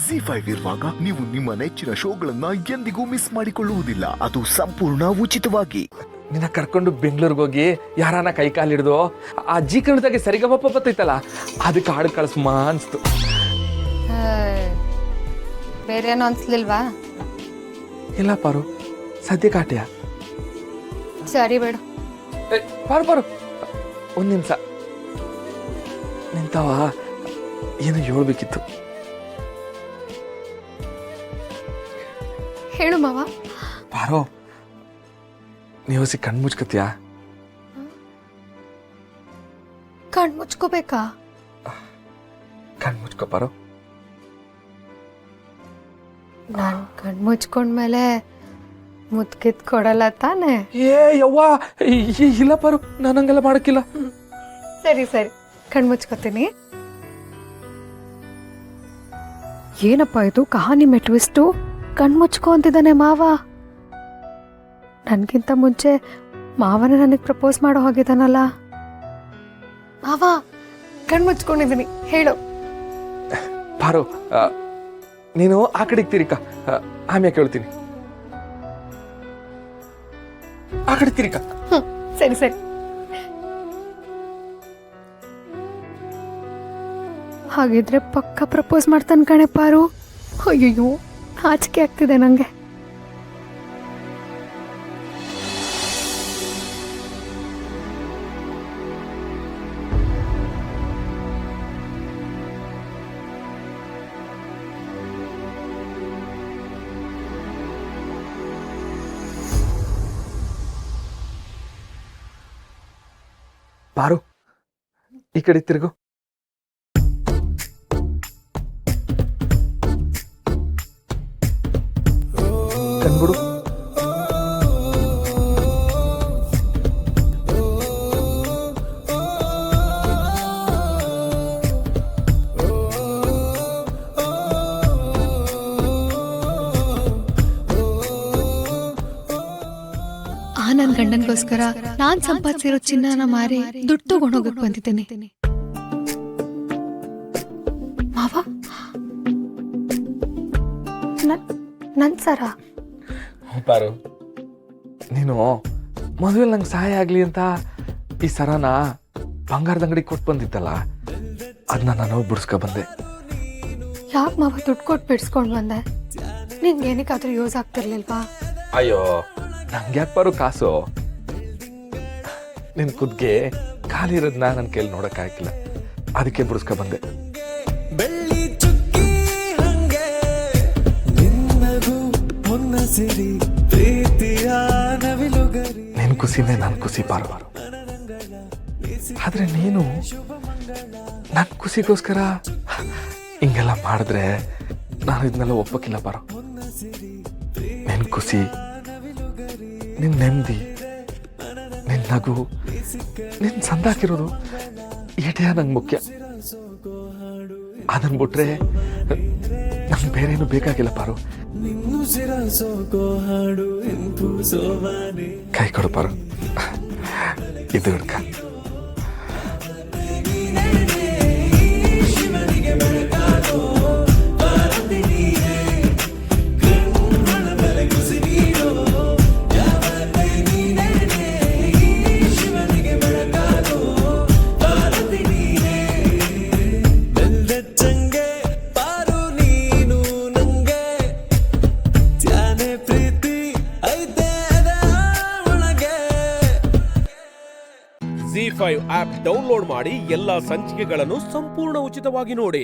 ಜಿ5 ಇರುವಾಗ ನೀವು ನಿಮ್ಮ ನೆಚ್ಚಿನ ಶೋಗಳನ್ನ ಎಂದಿಗೂ ಮಿಸ್ ಮಾಡಿಕೊಳ್ಳುವುದಿಲ್ಲ. ಅದು ಸಂಪೂರ್ಣ ಉಚಿತವಾಗಿ. ನಿನ್ನ ಕರ್ಕೊಂಡು ಬೆಂಗಳೂರಿಗೆ ಹೋಗಿ ಯಾರಾನ ಕೈ ಕಾಲು ಹಿಡಿದು ಆ ಜಿ ಕನ್ನಡದಾಗೆ ಸರಿಗಮಪ ಬತ್ತೈತಲ್ಲ ಅದಕ್ಕೆ ಹಾಡು ಕಳಿಸ್ಮಾ ಅನ್ಸ್ತು. ಬೇರೆ ಏನೋ ಅನ್ಸ್ಲಿಲ್ವಾ? ಇಲ್ಲ ಪಾರು, ಸದ್ಯ ಕಾಟ್ಯ. ಸರಿ ಬೇಡ. ಪಾರು ಪಾರು ಒಂದ್ ನಿಮಿಷ ನಿಂತವ, ಏನು ಹೇಳ್ಬೇಕಿತ್ತು. ಹೇಳು ಮಾವ. ಪಾರೋ, ನೀವು ಕಣ್ ಮುಚ್ಕತ್ಯಾ? ಕಣ್ ಮುಚ್ಕೋಬೇಕಾ? ಕಣ್ ಮುಚ್ಕೋ ಪಾರೋ. ನಾನ್ ಕಣ್ ಮುಚ್ಕೊಂಡ್ಮೇಲೆ ಮುತ್ಕಿತ್ ಕೊಡಲ್ಲ ತಾನೆ? ಏ ಯವ್ವ, ಇಲ್ಲ ಪಾರು, ನಾನು ಹಂಗೆಲ್ಲ ಮಾಡಕ್ಕಿಲ್ಲ. ಸರಿ ಸರಿ, ಕಣ್ ಮುಚ್ಕೋತೀನಿ. ಏನಪ್ಪ ಇದು ಕಹಾನಿ ಮೆಟ್ವಿಸ್ಟು? ಕಣ್ ಮುಚ್ಕೋ ಅಂತಿದ್ದಾನೆ ಮಾವ. ನನ್ಗಿಂತ ಮುಂಚೆ ಮಾವನ ನನಗೆ ಪ್ರಪೋಸ್ ಮಾಡೋ ಹೋಗಿದ್ದಾನಲ್ಲ. ಮಾವ, ಕಣ್ ಮುಚ್ಕೊಂಡಿದ್ದೀನಿ, ಹೇಳು. ಪಾರು, ನೀನು ಆ ಕಡೆಗೆ ತಿರಿಕ, ಆಮೇಲೆ ಕೇಳ್ತೀನಿ. ಆ ಕಡೆ ತಿರಿಕ. ಸರಿ ಸರಿ. ಹಾಗಿದ್ರೆ ಪಕ್ಕ ಪ್ರಪೋಸ್ ಮಾಡ್ತಾನೆ ಕಣೆ ಪಾರು. ಅಯ್ಯೋ, ನಾಚಿಕೆ ಆಗ್ತಿದೆ ನಂಗೆ. ಪಾರು, ಈ ಕಡೆ ತಿರುಗು. ಕಣ್ಬಿಡು. ನನ್ ಗಂಡನ್ಗೋಸ್ಕರ ನಾನ್ ಸಂಪಾದಿಸಿರೋ ಚಿನ್ನನ ಮಾರಿ ದುಡ್ಡು ತಗೊಂಡೋಗಕ್ ಬಂದಿದ್ದೇನೆ. ಮಾವ, ನನ್ ಸರ. ಪಾರು, ನೀನು ಮದುವೆ ನಂಗೆ ಸಹಾಯ ಆಗ್ಲಿ ಅಂತ ಈ ಸರನ ಬಂಗಾರದ ಅಂಗಡಿ ಕೊಟ್ಟು ಬಂದಿತ್ತಲ್ಲ, ಅದನ್ನ ನಾನು ಬಿಡಿಸ್ಕೊ ಬಂದೆ. ಯಾಕೆ ಮಾವ ದುಡ್ಡು ಕೊಟ್ಟು ಬಿಡಿಸ್ಕೊಂಡ್ ಬಂದೆ? ನಿನ್ಗೆ ಏನಕ್ಕಾದ್ರೂ ಯೂಸ್ ಆಗ್ತಿರ್ಲಿಲ್ವಾ? ಅಯ್ಯೋ, ನಂಗೆ ಯಾಕೆ ಪಾರು ಕಾಸು? ನಿನ್ ಕುದ್ಗೆ ಖಾಲಿ ಇರೋದನ್ನ ನನ್ನ ಕೈಲಿ ನೋಡಕ್ ಆಗಿಲ್ಲ, ಅದಕ್ಕೆ ಬಿಡಿಸ್ಕೊ ಬಂದೆ. ಬೆಳ್ಳಿ ಚುಕ್ಕಿ ಹಂಗೆ ನಿನ್ನಗೂ ಮುನ್ನ ಸಿರಿ ಪ್ರೀತಿಯ ನವಿಲುಗರಿ. ನಿನ್ ಖುಷಿನೇ ನನ್ ಖುಷಿ ಪಾರು. ಆದ್ರೆ ನೀನು ನನ್ ಖುಷಿಗೋಸ್ಕರ ಹಿಂಗೆಲ್ಲ ಮಾಡಿದ್ರೆ ನಾನು ಇದನ್ನೆಲ್ಲ ಒಪ್ಪಕ್ಕಿಲ್ಲ ಪಾರು. ನಿನ್ ಖುಷಿ, ನಿನ್ ನೆಮ್ಮದಿ, ನಿನ್ ನಗು, ನಿನ್ ಸಂದಾಕಿರೋದು ಏಟೆಯ ನಂಗೆ ಮುಖ್ಯ. ಅದನ್ ಬಿಟ್ರೆ ನಂಗೆ ಬೇರೇನು ಬೇಕಾಗಿಲ್ಲ ಪಾರು. ಕೈ ಕೊಡು ಪಾರು, ಇದು ಹಿಡ್ಕ. ಜಿ5 ಆಪ್ ಡೌನ್ಲೋಡ್ ಮಾಡಿ ಎಲ್ಲಾ ಸಂಚಿಕೆಗಳನ್ನು ಸಂಪೂರ್ಣ ಉಚಿತವಾಗಿ ನೋಡಿ.